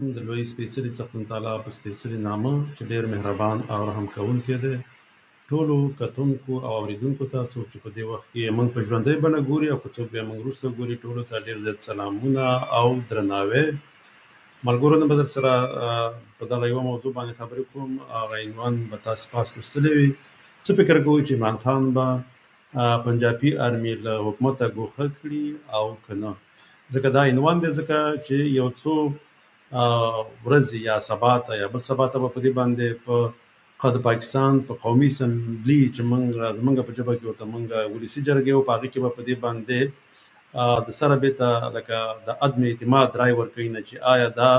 د لوی سپېڅلي څښتن تعالی په سپېڅلي نامه چې ډېر مهربان او رحم کوونکی دی. ټولو کتونکو او اورېدونکو ته، څوک چې په دې وخت کې موږ په ژوندۍ بڼه ګوري او که څوک بیا موږ وروسته ګوري، ټولو ته ډېر زیات سلامونه او درناوی. ملګرو، نن به در سره په دغه یوه موضوع باندې خبرې کوم. هغه عنوان به تاسو پاس لوستلی وي. څه فکر کوئ چې عمران خان به پنجابي ارمي له حکومته ګوښه کړي او که نه؟ ځکه دا عنوان دی، ځکه چې یو څو ورځې یا سبا ته یا بل سبا ته به په دې باندې په د پاکستان په قومي اسمبلي چې زمونږ په ژبه کې ورته مونږ ولسي جرګې وو، په هغې کې به په دې باندې د سره بېرته لکه د عدم اعتماد رای ورکوي نه چې آیا دا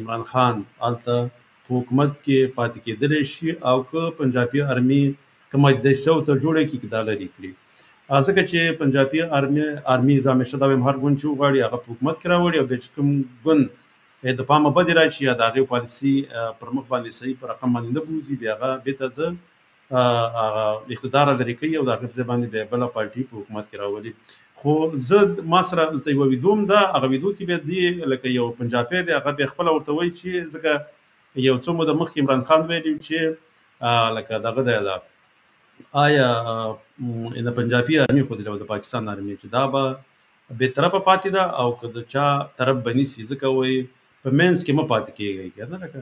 عمران خان هلته په حکومت کې پاتې کېدلی شي او که پنجابي ارمي کومه دسیسه ورته جوړه کړي که دا لرې کړي. ځکه چې پنجابي ارمي زه همیشه دا وایم، هر ګوند چې وغواړي هغه په حکومت کې راوړي، او بیا چې کوم ګوند د پامه بدې راشي یا د هغې پالیسي پر مخ باندې صحیح په رقم باندې نه بوځي، بیا هغه بېرته د اقتدار لرې کوي او د هغې په ځای باندې بیا بله پارټي په حکومت کې راولي. خو زه ما سره دلته یوه ویډیو هم ده، هغه ویډیو کې بیا دې لکه یو پنجابی دی، هغه بیا خپله ورته وایي چې ځکه یو څو موده مخکې عمران خان ویلي چې لکه دغه دی ده آیا د پنجابي ارمي خو د پاکستان ارمي چې دا به بې طرفه پاتې ده او که د چا طرف به نیسي، ځکه وایي په مینس کې مه پاتې کېږئ، که نه لکه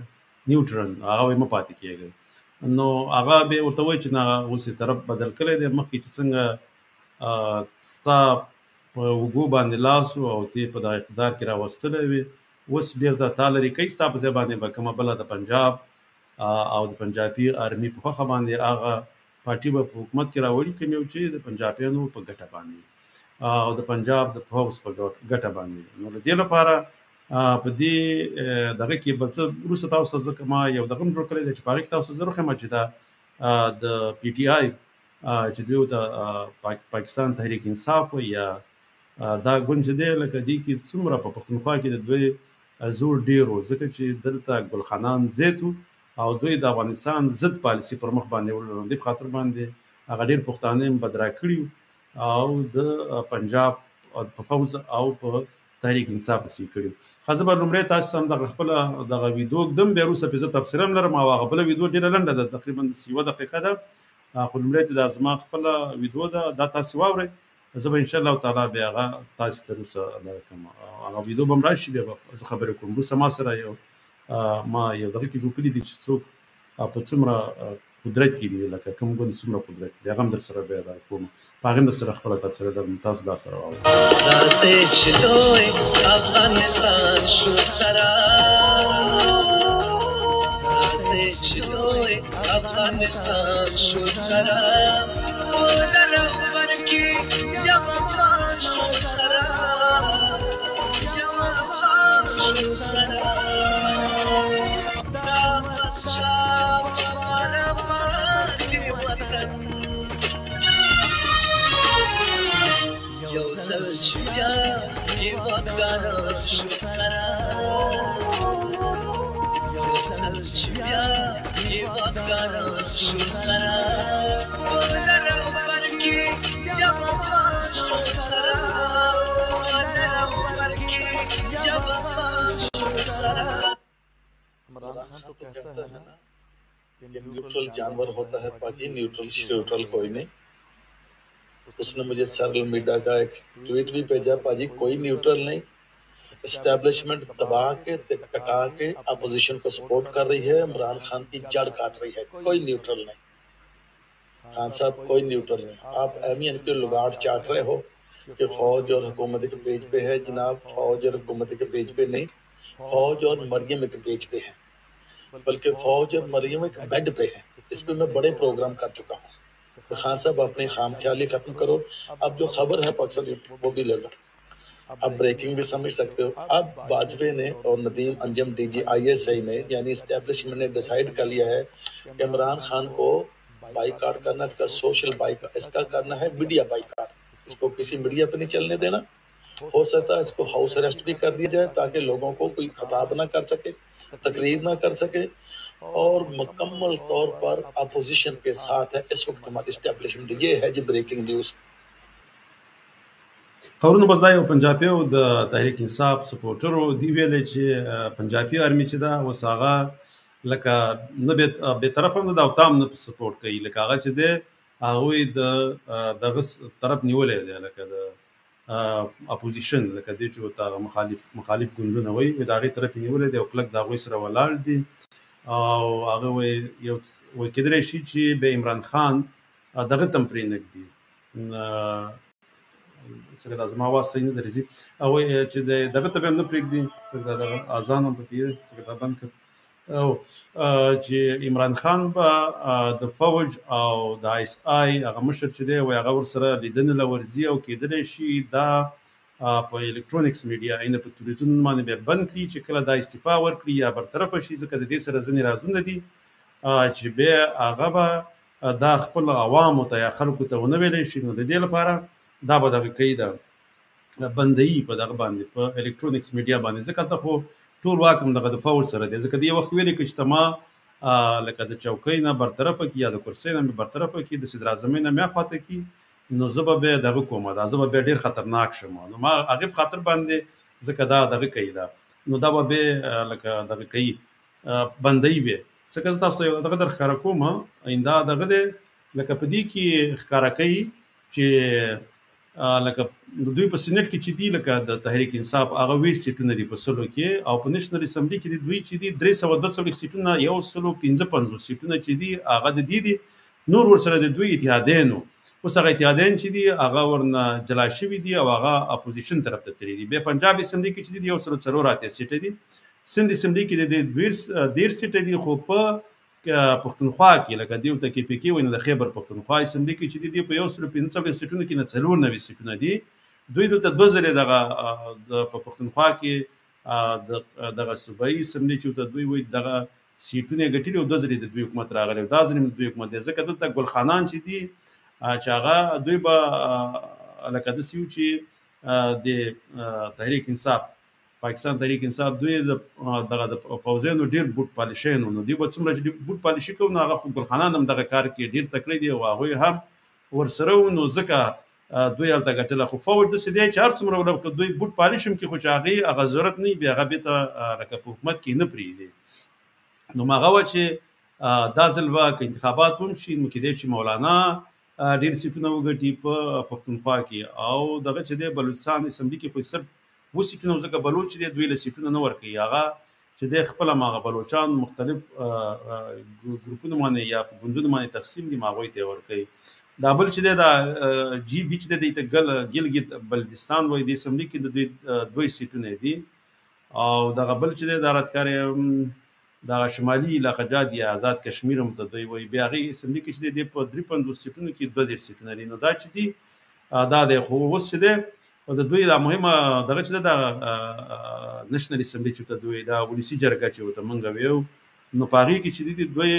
نیوټرل، هغه وایي مه پاتې کېږئ. نو هغه بیا ورته وایي چې نه، اوس یې طرف بدل کړی دی، مخکې چې څنګه ستا په اوږو باندې لاس و او ته په دغه اقتدار کې راوستلی وي، اوس بېرته تا لرې کوي، ستا په ځای باندې به کومه بله د پنجاب او د پنجابي ارمي په خوښه باندې هغه پارټي به په حکومت کې راوړي، کوم یو چې د پنجابیانو په ګټه باندې او د پنجاب د پوځ په ګټه باندې. نو د دې لپاره په دې دغه کې به زه وروسته تاسو ته ځکه ما یو دغه هم جوړ کړی دی چې په هغې کې تاسو زه وښیم چې دا د پي ټي آی چې دوی ورته پاکستان تحریک انصاف وایي یا دا ګوند چې دی، لکه دې کې څومره په پښتونخوا کې د دوی زور ډېر و، ځکه چې دلته ګلخانان زیات و او دوی د افغانستان ضد پالیسي پر مخ باندې وړل، دې په خاطر باندې هغه ډېر پښتانه هم بدرا کړي او د پنجاب په فوز او په تحریک انصاف پسې کړي. خو زه به لومړی تاسو هم دغه خپله دغه ویډیو ږدم، بیا وروسته پرې زه تبصره هم لرم او هغه بله ویډیو ډېره لنډه ده، تقریبا 1 دقیقه ده، خو لومړی ته دا زما خپله ویډیو ده، دا تاسې واورئ. زه به انشاءالله تعالی بیا هغه تاسو ته وروسته دغه کوم هغه ویډیو به هم راشي، بیا به زه خبرې کوم. وروسته ما سره ما یو دغه کې جوړ کړي دي چې څوک په څومره قدرت کې دي، لکه کوم ګوند څومره قدرت کې دي، هغه هم در سره بیا دا کوم، په هغې هم در سره خپله تبصره لرم. تاسو دا سره واورئ. داسې چې لوی افغانستان شو خراب، داسې چې لوی افغانستان شو خراب، ټوله رهبر کې یو افغان شو خراب، یو افغان شو خراب. دا شام مالا پاکې وطن یو ځل چې بیا هېوادګاران شو خراب، یو ځل چې بیا هېوادګاران شو خراب، ټوله رهبر کې یو افغان شو خراب، ټوله رهبر کې یو افغان شو خراب. इमरान खान तो कहता है ना कि न्यूट्रल जानवर होता है पाजी, न्यूट्रल कोई नहीं। उसने मुझे सोशल मीडिया का एक ट्वीट भी भेजा, पाजी कोई न्यूट्रल नहीं, एस्टेब्लिशमेंट दबा के टका के अपोजिशन को सपोर्ट कर रही है, इमरान खान की जड़ काट रही है, कोई न्यूट्रल नहीं। खान साहब कोई न्यूट्रल नहीं, आप एमियन के लुगाड़ चाट रहे हो कि फौज और हुकूमत के पेज पे है। जनाब, फौज और हुकूमत के पेज पे नहीं, फौज और मरियम के पेज पे है, बल्कि फौज और मरियम एक बेड पे है। इस पे मैं बड़े प्रोग्राम कर चुका हूँ। तो खान साहब अपनी खामख्याली खत्म करो। अब जो खबर है पाकिस्तान वो भी ले लो, अब ब्रेकिंग भी समझ सकते हो। अब वाजपेयी ने और नदीम अंजम डीजी ISI ने यानी एस्टेब्लिशमेंट ने डिसाइड कर लिया है कि इमरान खान को बाइकाट करना, इसका सोशल बाइकाट, इसका करना है मीडिया बाइकाट। इसको किसी मीडिया पे नहीं चलने देना। हो सकता है इसको हाउस अरेस्ट भी कर दिया जाए ताकि लोगों को कोई खिताब ना कर सके, तकरीर ना कर सके, और मुकम्मल तौर पर अपोजिशन के साथ है इस वक्त हमारी एस्टेब्लिशमेंट। ये है जी ब्रेकिंग न्यूज। خبرونه بس دا یو پنجابي او د تحریک انصاف سپورټرو دی ویلې چې پنجابي آرمي چې دا اوس هغه لکه نه به طرف هم نه دا او تام نه سپورټ کوي لکه هغه چې دی هغوی د دغه طرف نیولې دی لکه د اپوزیشن لکه دی چې ورته مخالف ګوندونه وایي د هغې طرف یې نیولې دی او کلک د هغوی سره ولاړ دي او هغه وایي کېدلی شي چې به عمران خان دغه ته هم پرېنږدي څنګه دا زما اواز صحیح نه درځي او چې دغه ته به هم نه پرېږدي څنګه دا اذان هم پکې څنګه دا بند کړ او چې عمران خان به د فوج او د آی اس آی هغه مشر چې دی وایي هغه ورسره لیدنې له ورځي او کېدلی شي دا په الکترونیکس میډیا اینه په تلویزیون باندې به بند کړي چې کله دا استعفا ورکړي یا برطرفه شي ځکه د دې سره ځینې رازونه دي چې بیا هغه به دا خپل عوامو ته یا خلکو ته ونه ویلی شي نو د دې لپاره دا به دغه کوي د بندوي په دغه باندې په الکترونیکس میډیا باندې ځکه ته خو ټول واک هم دغه د فوج سره دی ځکه دې وخت ویلې که چې ته ما لکه د چوکۍ نه برطرفه کړي یا د کرسۍ نه مې برطرفه کړي د صدر اعظمۍ نه مې خواته کړي نو زه به بیا دغه کوم دا زه به بیا ډېر خطرناک شم نو ما هغې په خاطر باندې ځکه دا دغه کوي دا نو دا به بیا لکه دغه کوي بندوي بیا ځکه زه تاسو یو دغه در ښکاره کوم آینده دغه دی لکه په دې کې ښکاره کوي چې لکه د دوی په سینټ کې چې دي لکه د تحریک انصاف هغه 20 سیټونه دي په سلو کې او په نېشنل اسمبلی کې دوی چې دي 342 سیټونه 155 سیټونه چې دي هغه د دې دي نور ورسره د دوی اتحادیانو اوس هغه اتحادیان چې دي هغه ورنه جلا شوي دي او هغه اپوزیشن طرف ته تللي دي بیا پنجاب اسمبلی کې چې دي 104 سیټه دي سند اسمبلی کې د 10 سیټه دي خو په پښتونخوا کې لکه دیو ته کې پکې ویني د خیبر پښتونخوا اسمبلی کې چې دی په 115 سیټونو کې نه 94 سیټونه دي دوی ته 2000 دغه په پښتونخوا کې دغه صوبایي اسمبلی چې ته دوی وایي دغه سیټونه ګټلي او 2000 د دوی حکومت راغلی دا ځنې د دوی حکومت دی ځکه دلته ګل خانان چې دي چې هغه دوی به لکه د سیو چې د تحریک انصاف پاکستان تحریک انصاف دوی دغه د فوزینو ډیر بوت پالیشینو نو دوی به څومره چې بوت پالیشي کوي نو هغه خو ګل خانان هم دغه کار کې ډیر تکړه دي او هغوی هم ورسره نو ځکه دوی هلته ګټله خو فوج داسې دی چې هر څومره ولکه دوی بوت پالیش هم کې خو چې هغه ضرورت نه وي بیا هغه بېرته لکه په حکومت کې نه پرېږدي نو هغه وه چې دا ځل به که انتخابات هم شي نو کېدی چې مولانا ډېر سیټونه وګټي په پښتونخوا کې او دغه چې دی بلوچستان اسمبلي کې خو صرف 2 سیټونه ځکه بلوچ دی دوی له سیټونه نه ورکوي هغه چې دی خپله هغه بلوچان مختلف ګروپونو باندې یا په ګوندونو باندې تقسیم دي هغوی ته یې ورکوي دا بل چې دی دا جی بي چې دی ته ګلګت بلتستان وایي د اسمبلي کې د دوی 2 سیټونه دي او دغه بل چې دی دا راتکار دغه شمالي علاقه جات یا آزاد کشمیر هم ته دوی وایي بیا هغې اسمبلي کې چې دی په 53 سیټونو کې 2 سیټونه دي نو دا چې دي دا دی خو اوس چې دی د دوی دا مهمه دغه چې د نېشنل اسمبلی چې ته دوی دا ولسي جرګه چې ورته موږ ویو نو په هغې کې چې دي دوی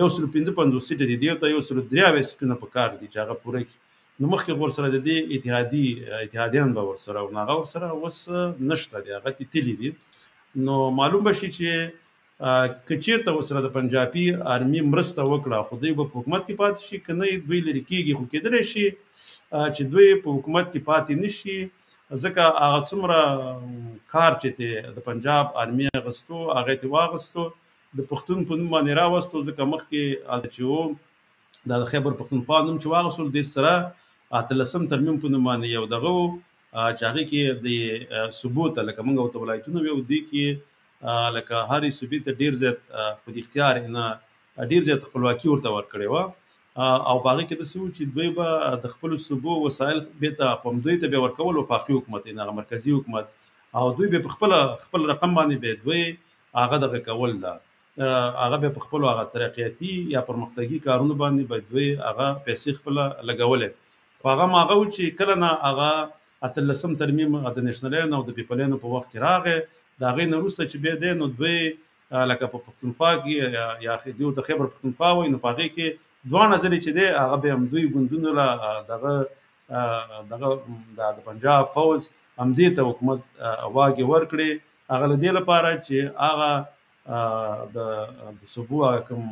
155 سیټه دي دوی ته 193 سیټونه په کار دي چې هغه پوره کړي نو مخکې ورسره د دې اتحادیان به ورسره او هغه ورسره اوس نشته دي هغه تللي دي نو معلوم به شي چې که چېرته ورسره د پنجابي آرمي مرسته وکړه خو دوی به په حکومت کې پاتې شي که نه دوی لرې کېږي خو کېدلی شي چې دوی په حکومت کې پاتې نشي ځکه هغه څومره کار چې د پنجاب آرمي اغوستو هغې ته واغوستو د پښتون په نوم باندې راوستو ځکه مخکې هلته چې و دا د خیبر پښتونخوا نوم چې واغوستل دې سره 18 ترمیم په نوم باندې یو دغه و چې هغې کې د صوبو ته لکه موږ ورته ولایتونه ویو دې کې لکه هرې صوبې ته ډېر زیات په اختیار نه ډېر زیات خپلواکي ورته ورکړې وه او په هغې کې داسې و چې دوی به د خپلو صوبو وسایل بېرته پمدوی ته بیا ورکول وفاقي حکومت هغه مرکزي حکومت او دوی به په خپل رقم باندې به دوی هغه دغه کول ده هغه به په خپلو هغه ترقیاتي یا پرمختګي کارونو باندې به دوی هغه پیسې خپله لګولې خو هغه هم هغه و چې کله نه هغه 18 ترمیم د نېشنلین او د پیپلینو په وخت کې راغی د هغې نه وروسته چې بیا دی نو دوی لکه په پښتونخوا کې یا دوی ورته خیبر پښتونخوا وایي نو په هغې کې دوه ځلې چې دی هغه به هم دوی ګوندونو له دغه د پنجاب فوج همدې ته حکومت واګې ورکړې هغه له دې لپاره چې هغه د صوبو کوم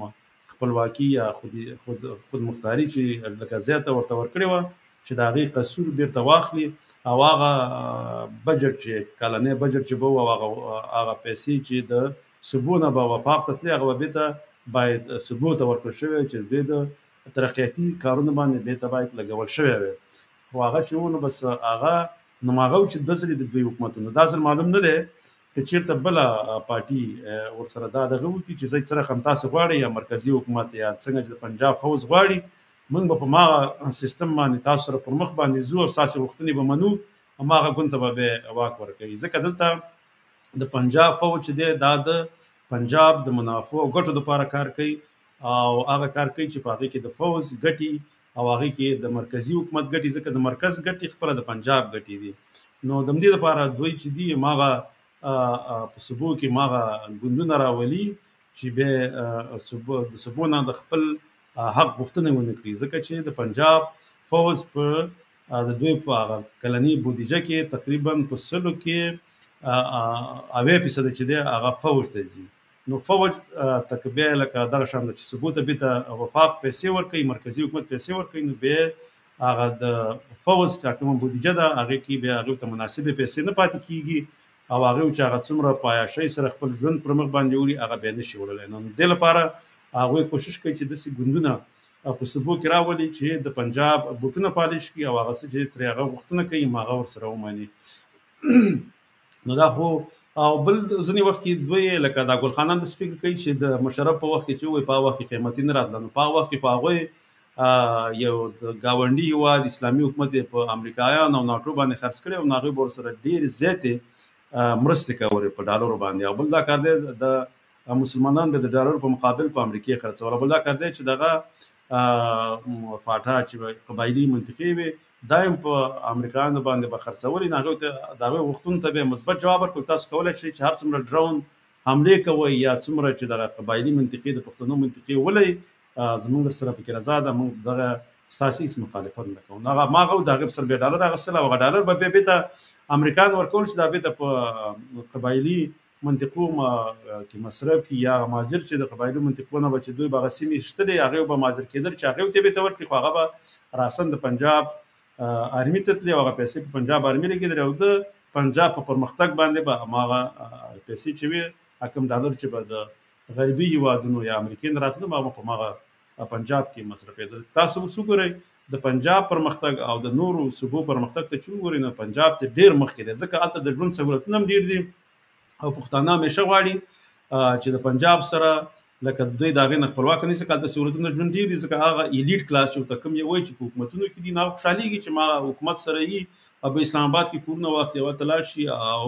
خپلواکي یا خود مختاري چې لکه زیاته ورته ورکړې وه چې د هغې قصور بیرته واخلي او هغه بجټ چې کلنې بجټ چې به هغه پیسې چې د سبونه به وفاق تطلی هغه به ته باید ثبوت ورکړل شوی چې د ترقیاتي کارونه باندې به ته باید لګول شوی وي خو هغه چې ونه بس هغه نو هغه چې د ځلې د دوی حکومتونو دا ځل معلوم نه دی چې چیرته بل پارټي ورسره دا دغه وکړي چې زه سره هم تاسو غواړي یا مرکزی حکومت یا څنګه چې د پنجاب فوز غواړي موږ به په ما سیستم باندې تاسو سره پر مخ باندې زو او ساسي وختنی به منو هماغه ګونته به واک ورکوي ځکه دلته د پنجاب فوج چې دی دا د پنجاب د منافع او ګټو لپاره کار کوي او هغه کار کوي چې په هغه کې د فوج ګټي او هغه کې د مرکزی حکومت ګټي ځکه د مرکز ګټي خپل د پنجاب ګټي دي نو د دې لپاره دوی چې دی ماغه په سبو کې ماغه ګوندونه راولي چې به سبو نه د خپل حق غوښتنه ونه کړي ځکه چې د پنجاب فوج په د دوی په کلنی بودیجه کې تقریبا په سلو کې 80% چې دی هغه فوج ته ځي نو فوج تکبه لکه دغه شان چې ثبوت به ته وفاق پیسې ورکړي مرکزی حکومت پیسې ورکړي نو به هغه د فوج چې کوم بودیجه ده هغه کې به هغه ته مناسبه پیسې نه پاتې کیږي او هغه چې هغه څومره پایا شي سره خپل ژوند پر مخ باندې وړي هغه به نشي وړلای نو د لپاره هغه کوشش کوي چې د سي ګوندونه په سبو کې راولي چې د پنجاب بوټونه پالیش کی او هغه چې تر هغه وختونه کوي ماغه ور سره وماني نو دا خو او بل ځنی وخت کې دوی لکه دا ګل خانان د سپیکر کوي چې د مشرف په وخت کې چې وي په وخت کې قیمتي نه راتلل په وخت کې په هغه یو د گاونډي هیواد اسلامي حکومت په امریکایان او ناتو باندې خرڅ کړي او هغه ور سره ډیر زیاتې مرسته کوي په ډالر باندې او بل دا کار دی د مسلمانان به د ډالر په مقابل په امریکای خرڅول بل دا کار دی چې دغه فاټا چې قبایلی منطقي وي دایم په امریکایانو باندې به خرڅول نه هغه دغه وختونو ته به مثبت جواب ورکړي تاسو کولای شئ چې هر څومره ډرون حمله کوي یا څومره چې دغه قبایلی منطقي د پښتنو منطقي ولې زموږ سره فکر آزاد موږ دغه سیاسي مخالفت نه کوو هغه ماغه دغه سر به ډالر غسل او ډالر به ته امریکایان ورکول چې دا به ته په قبایلی منطقو کې مصرف کی یا ماجر چې د قبایلو منطقونه بچ دوی بغسیمي شته هغه به ماجر کېدل چې هغه ته به تور کې هغه به راسن د پنجاب آرمي ته تللی هغه پیسې په پنجاب آرمي لګیدل او د پنجاب په پرمختګ باندې به هغه پیسې چې وي حکم ډالر چې به د غربي هیوادونو یا امریکین راتلو ما په هغه پنجاب کې مصرف کېدل تاسو وګورئ د پنجاب پرمختګ او د نورو صوبو پرمختګ ته چې وګورئ نو پنجاب ته ډیر مخکې دی ځکه اته د ژوند سہولتونه هم ډیر دي او پښتانه همیشه غواړي چې د پنجاب سره لکه دوی داغه نه خپلواک نه ځکه د سہولتونو ژوند دي ځکه هغه الیټ کلاس چې تکم یو وای چې په حکومتونو کې دي نه خوشاليږي چې ما حکومت سره یې او اسلام آباد کې کورونه واخلي او تلاشي او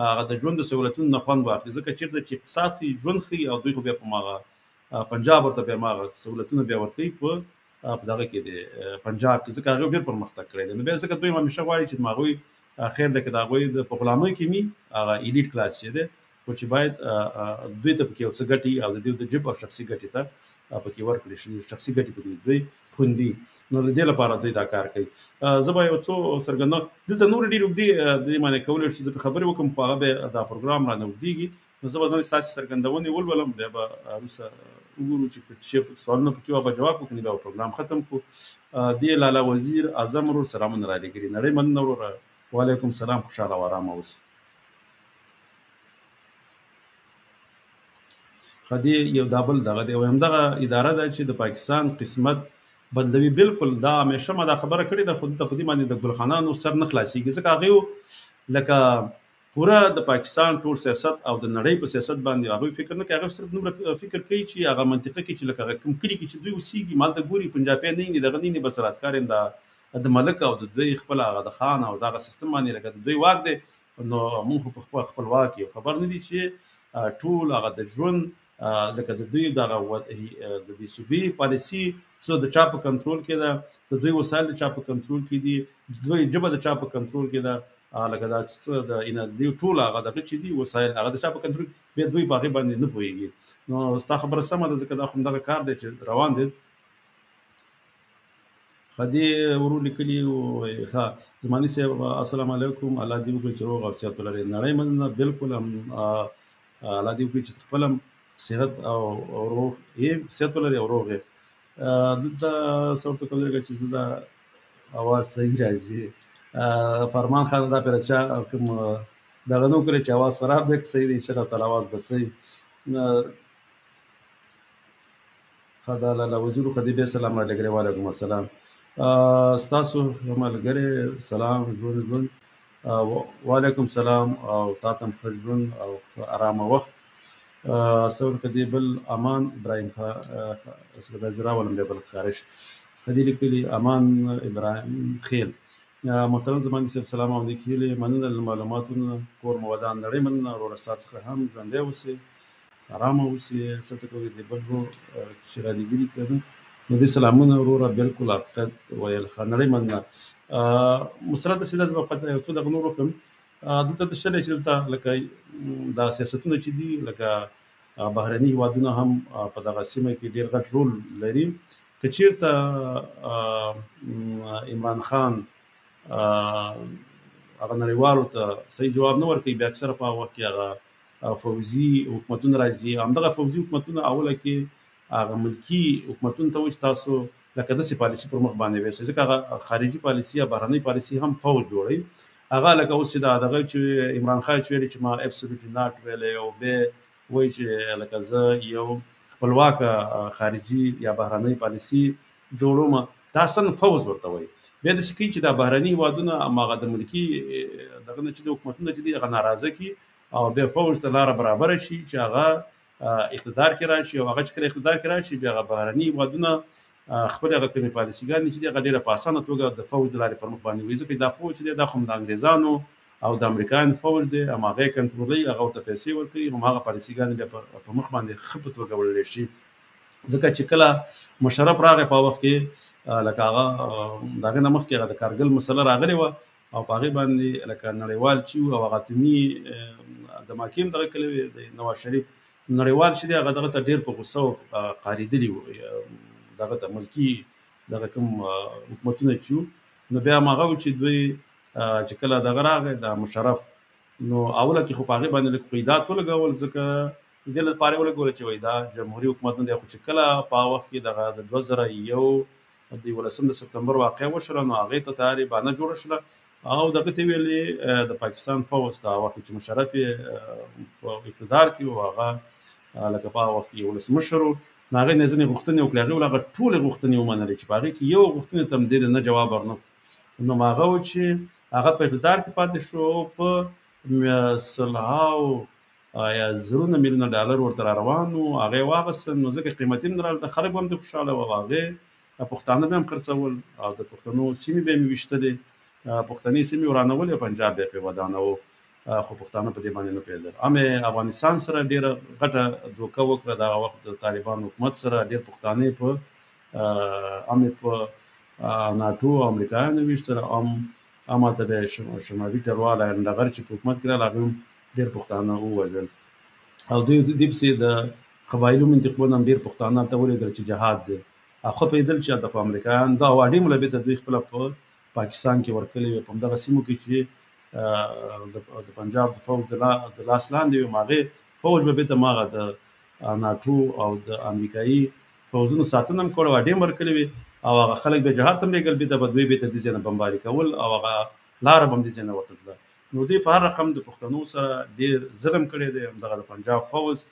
هغه د ژوند سہولتونو نه خوند واخلي ځکه چې د اقتصادي ژوند خي او دوی خو بیا په ماغه پنجاب ورته به ماغه سہولتونه بیا ورته په دغه کې دي پنجاب کې ځکه هغه ډیر پرمختګ کړی دی نو به ځکه دوی همیشه غواړي چې ماغوي خیر ده کې دا غوي د غلامۍ کې می هغه الیټ کلاس چې ده او چې باید دوی ته پکې اوسه ګټي او د دې د جيب او شخصي ګټي ته پکې ورکړي شي شخصي ګټي پکې دوی خوندي نو د دې لپاره دوی دا کار کوي زبا یو څو سرګندو دلته نور ډیر وګدي د معنی کول شي چې خبرې وکم په هغه دا پروګرام را نوډيږي نو زبا ځان ساتي سرګندونی ولولم به روسه وګورو چې سوالونه پکې وابه جواب وکړي دا پروګرام ختم کو دی لاله وزیر اعظم ور سلامونه را لګري نړۍ من نور وعلیکم السلام خوشاله و آرام اوسئ خدي یو دابل دغه دی هم دغه اداره ده چې د پاکستان قسمت بدلوي بالکل دا همیشه ما دا خبره کړې ده خود ته په دې باندې د ګل خانانو سر نه خلاصيږي ځکه هغه لکه پورا د پاکستان ټول سیاست او د نړۍ په سیاست باندې هغه فکر نه کوي هغه صرف نور فکر کوي چې هغه منطقه کې چې لکه کوم کلی کې چې دوی وسیږي مال د ګوري پنجابي نه دي دغه نه بسرات کارین دا د ملک او د دوی خپل هغه د خان او دغه سیستم باندې لکه دوی واک دي نو موږ په خپل واک یو خبر نه دي چې ټول هغه د ژوند لکه د دوی دغه د دې صوبې پالیسي څو د چا په کنټرول کې ده د دوی وسایل د چا په کنټرول کې دي دوی جبه د چا په کنټرول کې ده لکه دا څه د ان دی ټول هغه دغه چې دي وسایل هغه د چا په کنټرول به دوی په هغه باندې نه پويږي نو ستا خبره سمه ده ځکه دا هم دغه کار دی چې روان دي خدي ورو لیکلي ها زماني صاحب السلام علیکم الله دې وکړي چې روغ او صحت ولري نړۍ مننه بالکل هم الله دې وکړي چې خپلم صحت او روغ یې صحت ولري او روغ دلته څورته کولای چې زدا اواز صحیح راځي فرمان خان دا پرچا کوم دغه نو کړی چې اواز خراب دی صحیح دی چې تعالی اواز بسې خدا لاله وزیر خدیبه سلام علیکم وعلیکم السلام تاسو ملګری سلام ژوند وعلیکم السلام او تاسو خجون او آرام وخت سور خدیبل امان ابراهیم خان زرا ولم بل خارج خدیل کلی امان ابراهیم خیل محترم زمان صاحب سلام علیکم مننه معلوماتونو کور مودان نړۍ مننه ورور سات څخه هم ژوندې اوسئ آرام اوسئ څه ته کوي د بلګو چې را دي ګری کړو نو د سلامونه وروره بالکل حقیقت ویل خنړې مننه مسرت سیده ز په یو څه د نور کوم دلته د شلې چې دلته لکه دا سیاستونه چې دي لکه بهرني هیوادونه هم په دغه سیمه کې ډېر غټ رول لري که چیرته عمران خان هغه نړیوالو ته صحیح جواب نه ورکوي بیا اکثره په هغه وخت کې هغه فوزي حکومتونه راځي همدغه فوزي حکومتونه اوله کې هغه ملکي حکومتونه ته وایي تاسو لکه داسې پالیسي پر مخ باندې ویسئ ځکه هغه خارجي پالیسي یا بهرنۍ پالیسي هم فوج جوړوي هغه لکه اوس چې دغه چې عمران خان چې ویلي چې ما ابسولوټلی ناټ ویلی او بیا وایي چې لکه زه یو خپلواکه خارجي یا بهرنۍ پالیسي جوړوم دا اصلا فوز ورته وایي بیا داسې کوي چې دا بهرني هیوادونه هماغه د ملکي دغه نه چې د حکومتونه چې دي هغه ناراضه کړي او بیا فوج ته لاره برابره شي چې هغه اقتدار کې راشي او هغه چې کله اقتدار کې راشي بیا هغه بهرني هیوادونه خپل هغه کومې پالیسیګانې چې دي هغه ډېره په اسانه توګه د فوج د لارې پر مخ باندې وړي ځکه دا فوج چې دی دا خو د انګریزانو او د امریکایانو فوج دی هماغه یې کنټرولوي هغه ورته پیسې ورکوي هماغه پالیسیګانې بیا په مخ باندې ښه په توګه وړلی شي ځکه چې کله مشرف راغی په وخت کې لکه هغه دغه نه مخکې هغه د کارګل مسله راغلې وه او په هغې باندې لکه نړیوال چې وو او هغه اتمي د محاکم دغه کلی د نواز شریف نړیوال چې دی هغه دغه ته ډېر په غوسه او قارېدلي وو دغه ته ملکي دغه کوم حکومتونه چې وو نو بیا هماغه و چې دوی چې کله دغه راغی د مشرف نو اوله کې خو په هغې باندې لږ قیدات ولګول ځکه د دې لپاره ولګول چې وایي دا جمهوري حکومت نه دی خو چې کله په هغه وخت کې دغه د 2001 د 11 سپتمبر واقعه وشوله نو هغې ته طالبانه جوړه شوله او دغه ته ویلې د پاکستان فوج ته هغه وخت چې مشرف یې په اقتدار کې و هغه لکه په هغه وخت کې ولسمشر و نو هغې نه ځینې غوښتنې وکړې هغې هغه ټولې غوښتنې ومنلې چې په هغې کې یو غوښتنې ته هم دې نه جواب ورنه نو هغه و چې هغه په اقتدار کې پاتې شو او په سلهاو یا زرونه میلیونه ډالر ورته را روان وو هغه یې واخیستل نو ځکه قیمتي هم نه راغله خلک به هم ترې خوشحاله وو هغې پښتانه به هم خرڅول او د پښتنو سیمې به یې ویشتلې پښتني سیمې ورانولې پنجاب بیا پرې ودانوو خو پښتانه په دې باندې نه پوهېدل هم افغانستان سره ډېره غټه دوکه وکړه د هغه وخت د طالبان حکومت سره ډېر پښتانه په هم په ناټو او امریکایانو ویشتل هم هلته به شمالي ټلواله ډغر چې په حکومت کې راغله هغه هم ډېر پښتانه ووژل او دوی پسې د قبایلو منطقو نه هم ډېر پښتانه ته ولیدل چې جهاد دی او ښه پوهېدل چې هلته په امریکایان دا واډي ملبې ته دوی خپله په پاکستان کې ورکړې وې په همدغه سیمو کې چې د پنجاب د فوج د لاس لاندې وي هغې فوج به بېرته هماغه د ناټو او د امریکایي فوجونو ساتنه هم کړې واډي هم ورکړې وې او هغه خلک به جهاد ته هم لېږل بېرته به دوی بېرته دې ځای نه بمباري کول او هغه لاره به هم دې ځای نه ورته تله نو دوی په هر رقم د پښتنو سره ډېر ظلم کړی دی همدغه د پنجاب فوج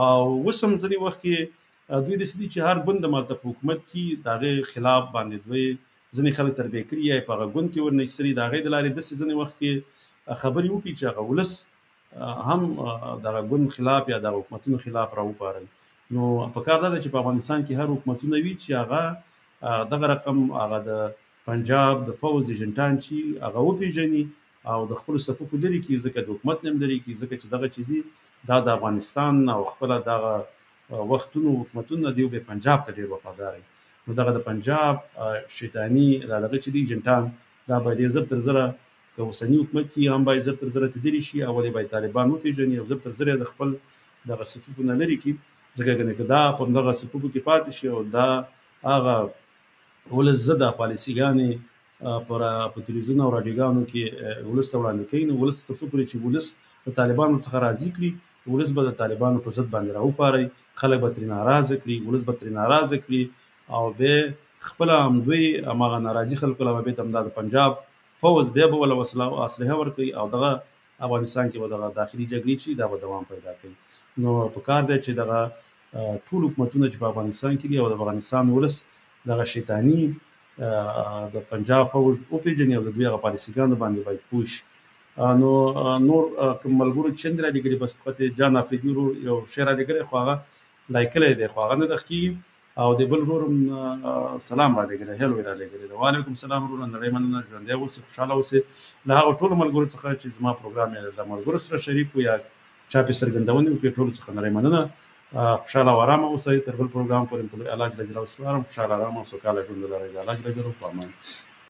او اوس هم ځینې وخت کې دوی داسې دي چې هر ګوند مالته په حکومت کې د هغې خلاف باندې دوی ځینې خلک تربیه کړي یا په هغه ګوند کې ورنیستلي د هغې د لارې داسې ځینې وخت کې خبرې وکړي چې هغه ولس هم دغه ګوند خلاف یا دغه حکومتونو خلاف راوپارئ نو پکار دا ده چې په افغانستان کې هر حکومتونه وي چې هغه دغه رقم هغه د پنجاب د فوج ایجنټان چې هغه وپېژني او د خپلو صفوفو لرې کړي ځکه د حکومت نه هم لرې کړي ځکه چې دغه چې دي دا د افغانستان او خپله دغه وختونو حکومتونه دی به پنجاب ته ډېر وفادار نو دغه د پنجاب شیطاني دا دغه چې دي ایجنټان دا باید ډېر زر تر زره که اوسني حکومت کې هم باید زر تر زره تدلي شي او ولې باید طالبان وپېژني او زر تر زره د خپل دغه صفوفو نه لرې کړي ځکه که دا په همدغه صفوفو کې پاتې شي او دا هغه ولس ضده پالیسیګانې په تلویزیون او راډیوګانو کې ولس ته وړاندې کوي نو ولس تر څو پورې چې ولس د طالبانو څخه راضي کړي ولس به د طالبانو په ضد باندې راوپارئ خلک به ترې ناراضه کړي ولس به ترې ناراضه کړي او بیا خپله هم دوی هماغه ناراضي خلکو له به بېرته همدا د پنجاب پوځ بیا به ولا وسله او اسلحه ورکوي او دغه افغانستان کې به دغه داخلي جګړې چې دا به دوام پیدا کوي. نو په کار دی چې دغه ټول حکومتونه چې په افغانستان کې دي او د افغانستان ولس دغه شیطاني د پنجاب فوج وپېژني او د دوی هغه پالیسیګانو باندې باید پوه شي. نو نور کوم ملګرو چې چند رالیږلي بس فقط جان افریدي ورور یو شی رالیږلی خو هغه لایکلی دی خو هغه نه دغ کېږي او د بل ورور سلام رالیږلی هیلو یې رالیږلی دی. وعلیکم سلام وروره، نړۍ مننه، ژوندی اوسئ، خوشحاله اوسئ. له هغو ټولو ملګرو څخه چې زما پروګرام یې له ملګرو سره شریک و یا چا پې څرګندونې وکړې ټولو څخه نړۍ مننه. خوشحاله او ارامه اوسئ. تر بل پروګرام پورې الله جل جلاله سپارم. خوشحاله ارامه او سوکاله ژوند ولرئ. د الله جل جلاله په امان.